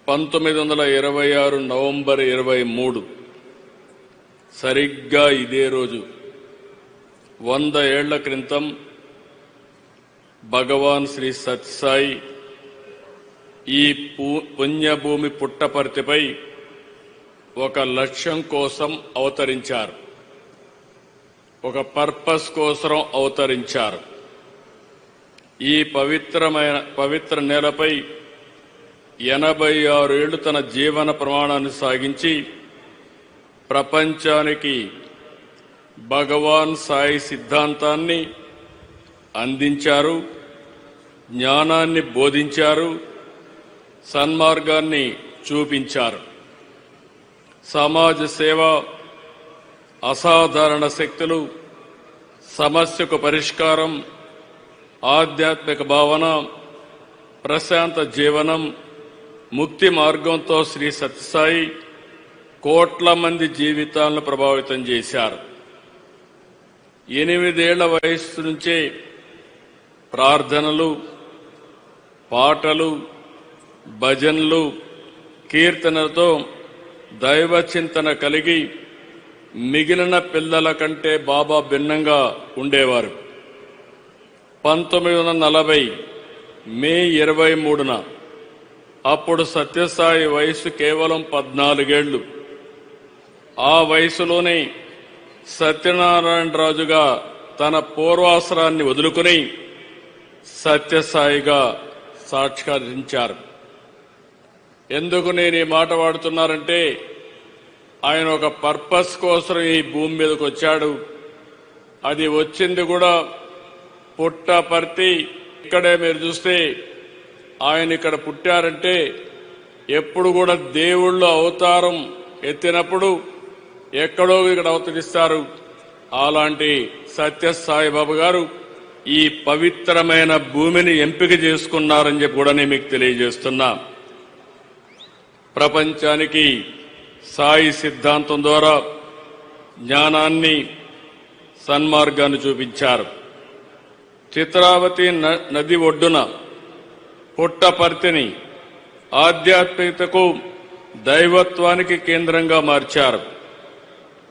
1926 November 23 సరిగ్గా ఇదే రోజు 100 ఏళ్ల క్రితం భగవాన్ శ్రీ సత్యసాయి ఈ పుణ్యభూమి పుట్టపర్తిపై ఒక లక్ష్యం కోసం అవతరించారు. ఒక పర్పస్ కోసం అవతరించారు. ఈ పవిత్ర నేలపై 86 ఏళ్లు తన జీవన ప్రమాణాన్ని సాగించి ప్రపంచానికి భగవాన్ సాయి సిద్ధాంతాన్ని అందించారు, జ్ఞానాన్ని బోధించారు, సన్మార్గాన్ని చూపించారు. సమాజ సేవ, అసాధారణ శక్తులు, సమస్యకు పరిష్కారం, ఆధ్యాత్మిక భావన, ప్రశాంత జీవనం, ముక్తి మార్గంతో శ్రీ సత్యసాయి కోట్ల మంది జీవితాలను ప్రభావితం చేశారు. 8 ఏళ్ల వయస్సు నుంచే ప్రార్థనలు, పాటలు, భజనలు, కీర్తనలతో దైవ చింతన కలిగి మిగిలిన పిల్లల కంటే బాబా భిన్నంగా ఉండేవారు. 1940 మే 23న అప్పుడు సత్యసాయి వయసు కేవలం 14 ఏళ్లు. ఆ వయసులోనే సత్యనారాయణరాజుగా తన పూర్వాసరాన్ని వదులుకుని సత్యసాయిగా సాక్షాత్కరించారు. ఎందుకు నేను ఈ మాట వాడుతున్నారంటే, ఆయన ఒక పర్పస్ కోసం ఈ భూమి మీదకి వచ్చాడు. అది వచ్చింది కూడా పుట్టపర్తి. ఇక్కడే మీరు చూస్తే ఆయన ఇక్కడ పుట్టారంటే ఎప్పుడు కూడా దేవుళ్ళు అవతారం ఎత్తినప్పుడు ఎక్కడో ఇక్కడ అవతరిస్తారు. అలాంటి సత్యసాయిబాబా గారు ఈ పవిత్రమైన భూమిని ఎంపిక చేసుకున్నారని చెప్పి కూడా నేను మీకు తెలియజేస్తున్నా. ప్రపంచానికి సాయి సిద్ధాంతం ద్వారా జ్ఞానాన్ని, సన్మార్గాన్ని చూపించారు. చిత్రావతి నది ఒడ్డున పుట్టపర్తిని ఆధ్యాత్మికతకు, దైవత్వానికి కేంద్రంగా మార్చారు.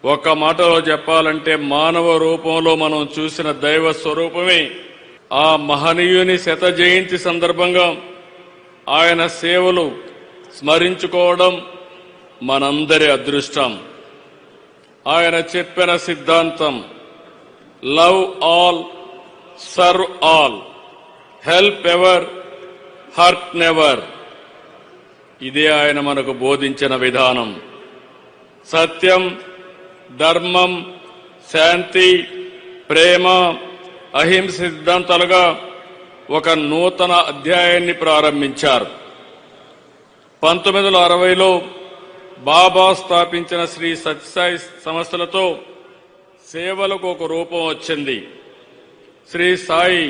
ఒక మాటలో చెప్పాలంటే మానవ రూపంలో మనం చూసిన దైవ స్వరూపమే ఆ మహనీయుని 100వ జయంతి సందర్భంగా ఆయన సేవలు స్మరించుకోవడం మనందరి అదృష్టం. ఆయన చెప్పిన సిద్ధాంతం love all, serve all, help ever, hurt never. ఇదే ఆయన మనకు బోధించిన విధానం. సత్యం, ధర్మం, శాంతి, ప్రేమ, అహింస సిద్ధాంతాలుగా ఒక నూతన అధ్యాయాన్ని ప్రారంభించారు. 1960లో బాబా స్థాపించిన శ్రీ సత్యసాయి సంస్థలతో సేవలకు ఒక రూపం వచ్చింది. శ్రీ సాయి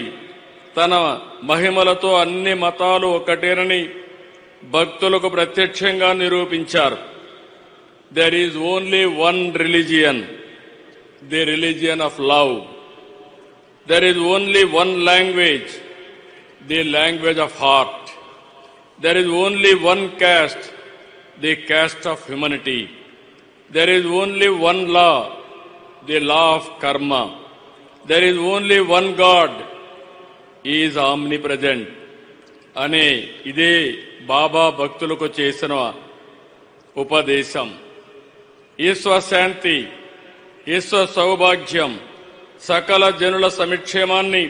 తన మహిమలతో అన్ని మతాలు ఒకటేనని భక్తులకు ప్రత్యక్షంగా నిరూపించారు. There is only one religion, the religion of love. There is only one language, the language of heart. There is only one caste, the caste of humanity. There is only one law, the law of karma. There is only one God, he is omnipresent. అనే ఇదే బాబా భక్తులకు చేసిన ఉపదేశం. ఈశ్వర శాంతి, ఈశ్వర సౌభాగ్యం, సకల జనుల సమిక్షేమాన్ని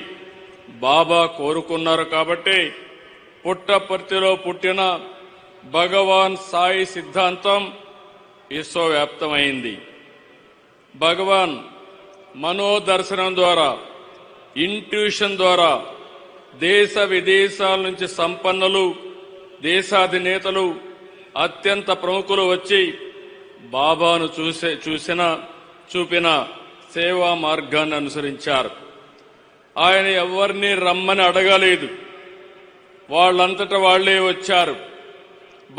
బాబా కోరుకున్నారు. కాబట్టి పుట్టపర్తిలో పుట్టిన భగవాన్ సాయి సిద్ధాంతం విశ్వవ్యాప్తమైంది. భగవాన్ మనోదర్శనం ద్వారా, ఇంట్యూషన్ ద్వారా దేశ విదేశాల నుంచి సంపన్నులు, దేశాధినేతలు, అత్యంత ప్రముఖులు వచ్చి బాబాను చూపిన సేవా మార్గాన్ని అనుసరించారు. ఆయన ఎవరిని రమ్మని అడగలేదు, వాళ్ళంతట వాళ్లే వచ్చారు.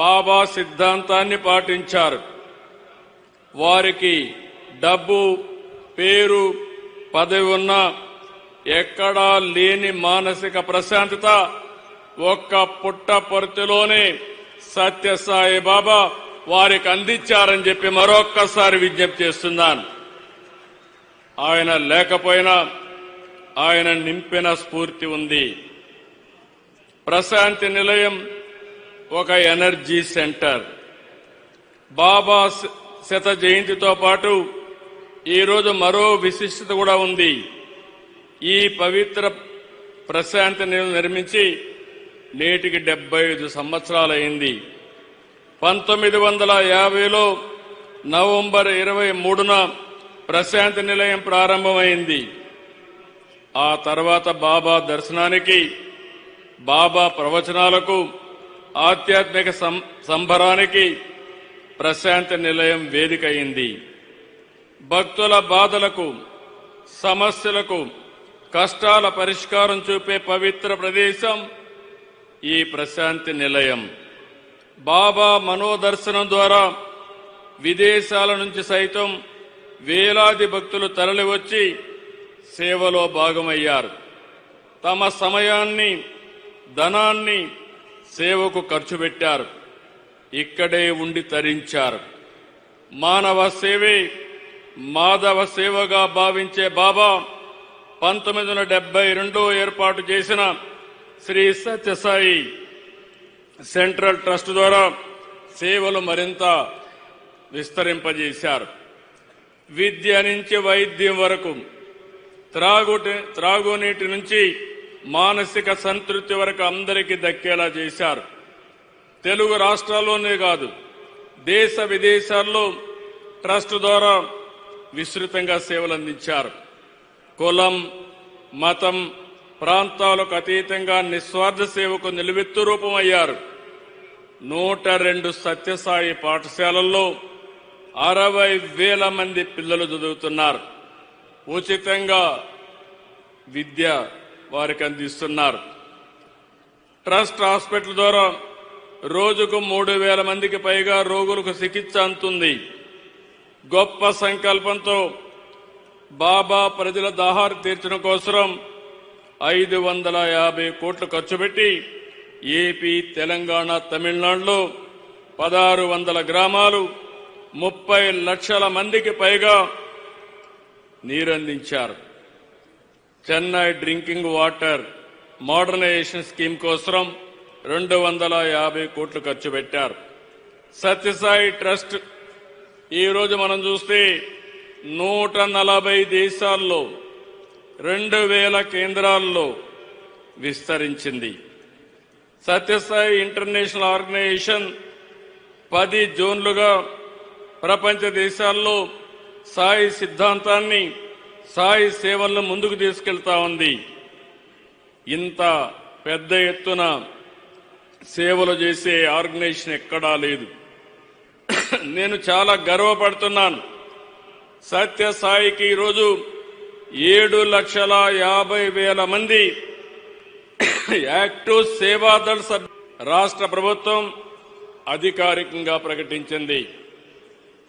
బాబా సిద్ధాంతాన్ని పాటించారు. వారికి డబ్బు, పేరు, పదవి ఉన్నా ఎక్కడా లేని మానసిక ప్రశాంతత ఒక్క పుట్టపర్తిలోనే సత్యసాయి బాబా వారికి అందించారని చెప్పి మరొక్కసారి విజ్ఞప్తి చేస్తున్నాను. ఆయన లేకపోయినా ఆయన నింపిన స్ఫూర్తి ఉంది. ప్రశాంతి నిలయం ఒక ఎనర్జీ సెంటర్. బాబా శత జయంతితో పాటు ఈరోజు మరో విశిష్టత కూడా ఉంది. ఈ పవిత్ర ప్రశాంతి నిలయం నిర్మించి నేటికి 75 సంవత్సరాలైంది. 1950లో నవంబర్ 23న ప్రశాంతి నిలయం ప్రారంభమైంది. ఆ తర్వాత బాబా దర్శనానికి, బాబా ప్రవచనాలకు, ఆధ్యాత్మిక సంబరానికి ప్రశాంతి నిలయం వేదిక అయింది. భక్తుల బాధలకు, సమస్యలకు, కష్టాల పరిష్కారం చూపే పవిత్ర ప్రదేశం ఈ ప్రశాంతి నిలయం. బాబా మనోదర్శనం ద్వారా విదేశాల నుంచి సైతం వేలాది భక్తులు తరలివచ్చి సేవలో భాగమయ్యారు. తమ సమయాన్ని, ధనాన్ని సేవకు ఖర్చు పెట్టారు. ఇక్కడే ఉండి తరించారు. మానవ సేవే మాధవ సేవగా భావించే బాబా 1972 ఏర్పాటు చేసిన శ్రీ సత్యసాయి సెంట్రల్ ట్రస్ట్ ద్వారా సేవలు మరింత విస్తరింపజేశారు. విద్య నుంచి వైద్యం వరకు, త్రాగునీటి నుంచి మానసిక సంతృప్తి వరకు అందరికీ దక్కేలా చేశారు. తెలుగు రాష్ట్రాల్లోనే కాదు, దేశ విదేశాల్లో ట్రస్ట్ ద్వారా విస్తృతంగా సేవలు అందించారు. కులం, మతం, ప్రాంతాలకు అతీతంగా నిస్వార్థ సేవకు నిలువెత్తు రూపమయ్యారు. 102 సత్యసాయి పాఠశాలల్లో 60,000 మంది పిల్లలు చదువుతున్నారు. ఉచితంగా విద్య వారికి అందిస్తున్నారు. ట్రస్ట్ హాస్పిటల్ ద్వారా రోజుకు 3,000 మందికి పైగా రోగులకు చికిత్స అందుతుంది. గొప్ప సంకల్పంతో బాబా ప్రజల దాహాలు తీర్చడం కోసం 550 కోట్లు ఖర్చు పెట్టి ఏపీ, తెలంగాణ, తమిళనాడులో 1600 గ్రామాలు, 30 లక్షల మందికి పైగా నీరందించారు. Chennai drinking water modernization scheme కోసం 250 కోట్లు ఖర్చు పెట్టారు. సత్యసాయి ట్రస్ట్ ఈరోజు మనం చూస్తే 140 దేశాల్లో 2000 కేంద్రాల్లో విస్తరించింది. సత్యసాయి ఇంటర్నేషనల్ ఆర్గనైజేషన్ 10 జోన్లుగా ప్రపంచ దేశాల్లో సాయి సిద్ధాంతాన్ని, సాయి సేవలను ముందుకు తీసుకెళ్తా ఉంది. ఇంత పెద్ద ఎత్తున సేవలు చేసే ఆర్గనైజేషన్ ఎక్కడా లేదు. నేను చాలా గర్వపడుతున్నాను. సత్యసాయికి ఈరోజు 7,50,000 మంది యాక్టివ్ సేవాదళ్ రాష్ట్ర ప్రభుత్వం అధికారికంగా ప్రకటించింది.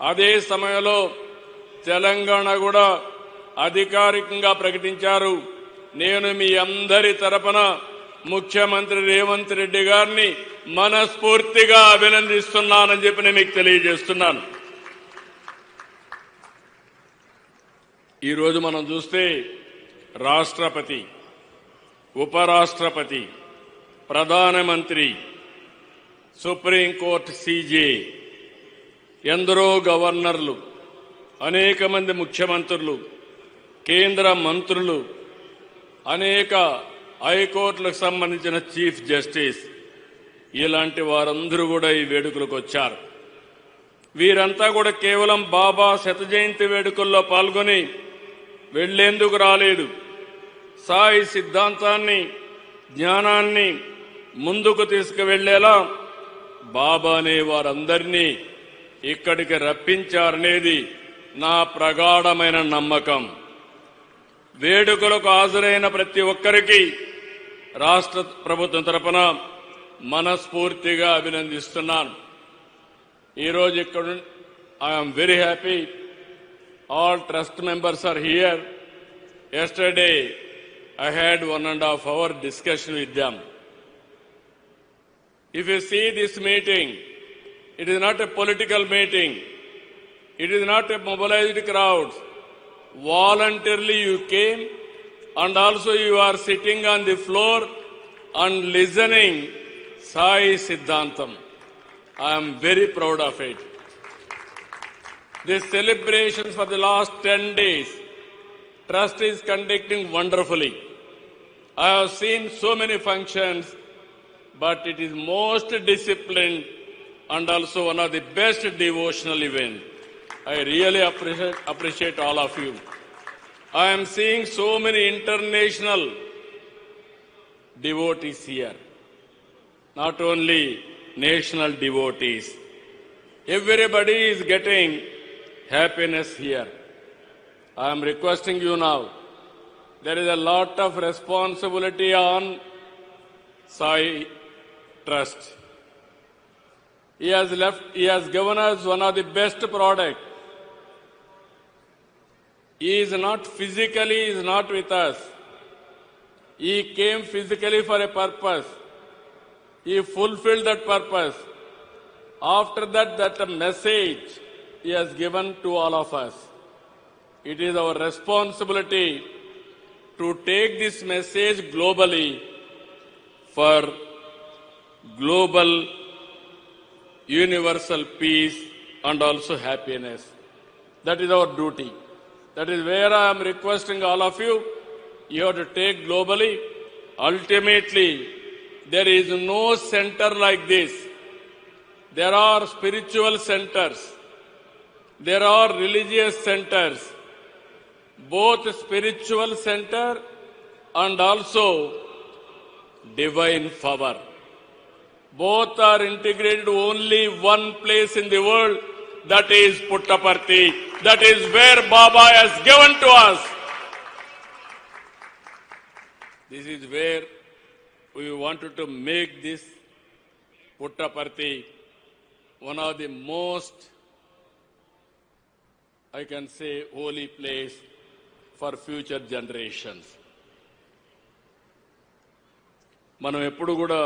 అదే సమయంలో తెలంగాణ కూడా అధికారికంగా ప్రకటించారు. నేను మీ అందరి తరపున ముఖ్యమంత్రి రేవంత్ రెడ్డి గారిని మనస్ఫూర్తిగా అభినందిస్తున్నానని చెప్పి నేను మీకు తెలియజేస్తున్నాను. ఈరోజు మనం చూస్తే రాష్ట్రపతి, ఉపరాష్ట్రపతి, ప్రధానమంత్రి, సుప్రీంకోర్టు సీజే, ఎందరో గవర్నర్లు, అనేక మంది ముఖ్యమంత్రులు, కేంద్ర మంత్రులు, అనేక హైకోర్టులకు సంబంధించిన చీఫ్ జస్టిస్, ఇలాంటి వారందరూ కూడా ఈ వేడుకలకు వచ్చారు. వీరంతా కూడా కేవలం బాబా శత జయంతి వేడుకల్లో పాల్గొని వెళ్లేందుకు రాలేదు. సాయి సిద్ధాంతాన్ని, జ్ఞానాన్ని ముందుకు తీసుకువెళ్లేలా బాబానే వారందరినీ ఇక్కడికి రప్పించారనేది నా ప్రగాఢమైన నమ్మకం. వేడుకలకు హాజరైన ప్రతి ఒక్కరికి రాష్ట్ర ప్రభుత్వం తరపున మనస్ఫూర్తిగా అభినందిస్తున్నాను. ఈరోజు ఇక్కడ I'm very happy. All trust members are here. Yesterday I had 1.5 hour discussion with them. If you see this meeting, it is not a political meeting. It is not a mobilized crowd. Voluntarily you came, and also you are sitting on the floor and listening Sai Siddhantam. I am very proud of it. This celebrations for the last 10 days, Trust is conducting wonderfully. I have seen so many functions, but it is most disciplined and also one of the best devotional events. I really appreciate all of you. I am seeing so many international devotees here, not only national devotees. Everybody is getting happiness here. I am requesting you now. There is a lot of responsibility on Sai Trust. He has given us one of the best products. He is not with us. He came physically for a purpose. He fulfilled that purpose. After that, that message he has given to all of us. It is our responsibility to take this message globally for global universal peace and also happiness. That is our duty. That is where I am requesting all of you. You have to take globally. Ultimately, there is no center like this. There are spiritual centers. There are religious centers. Both spiritual center and also divine power. Both are integrated only one place in the world, that is Puttaparthi. That is where Baba has given to us. This is where we wanted to make this Puttaparthi one of the most, I can say, holy place for future generations. మనం ఎప్పుడు కూడా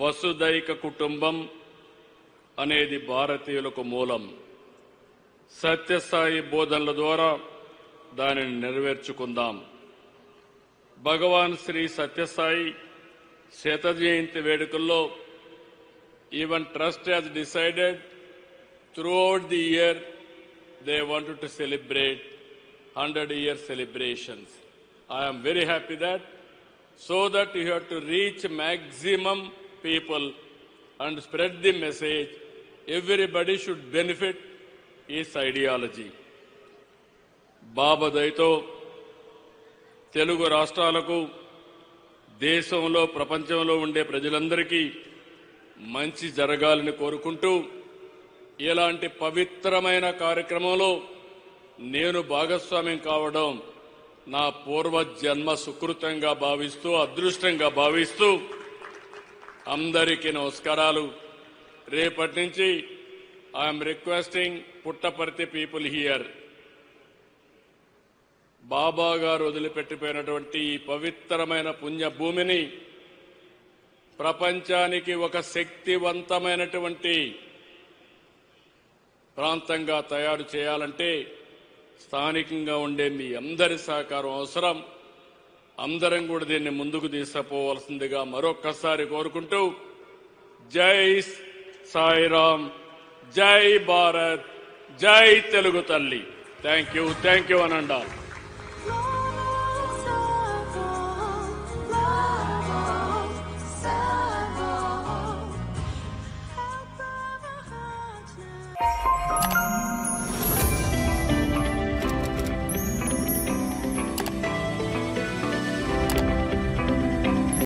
వసుదైక కుటుంబం అనేది భారతీయులకు మూలం. సత్యసాయి బోధనల ద్వారా దానిని నెరవేర్చుకుందాం. భగవాన్ శ్రీ సత్యసాయి శత జయంతి వేడుకల్లో even trust has decided throughout the year they wanted to celebrate 100-year celebrations. I am very happy that, so that you have to reach maximum people and spread the message. Everybody should benefit his ideology. బాబా దయతో తెలుగు రాష్ట్రాలకు, దేశంలో, ప్రపంచంలో ఉండే ప్రజలందరికీ మంచి జరగాలని కోరుకుంటూ, ఇలాంటి పవిత్రమైన కార్యక్రమంలో నేను భాగస్వామ్యం కావడం నా పూర్వజన్మ సుకృతంగా భావిస్తూ, అదృష్టంగా భావిస్తూ అందరికీ నమస్కారాలు. రేపటి నుంచి I'm requesting Puttaparthi people here, Baba గారు వదిలిపెట్టిపోయినటువంటి ఈ పవిత్రమైన పుణ్య భూమిని ప్రపంచానికి ఒక శక్తివంతమైనటువంటి ప్రాంతంగా తయారు చేయాలంటే స్థానికంగా ఉండే మీ అందరి సహకారం అవసరం. అందరం కూడా దీన్ని ముందుకు తీసుకుపోవాల్సిందిగా మరొక్కసారి కోరుకుంటూ, జై సాయిరామ్, జై భారత్, జై తెలుగు తల్లి. Thank you అనండాల్.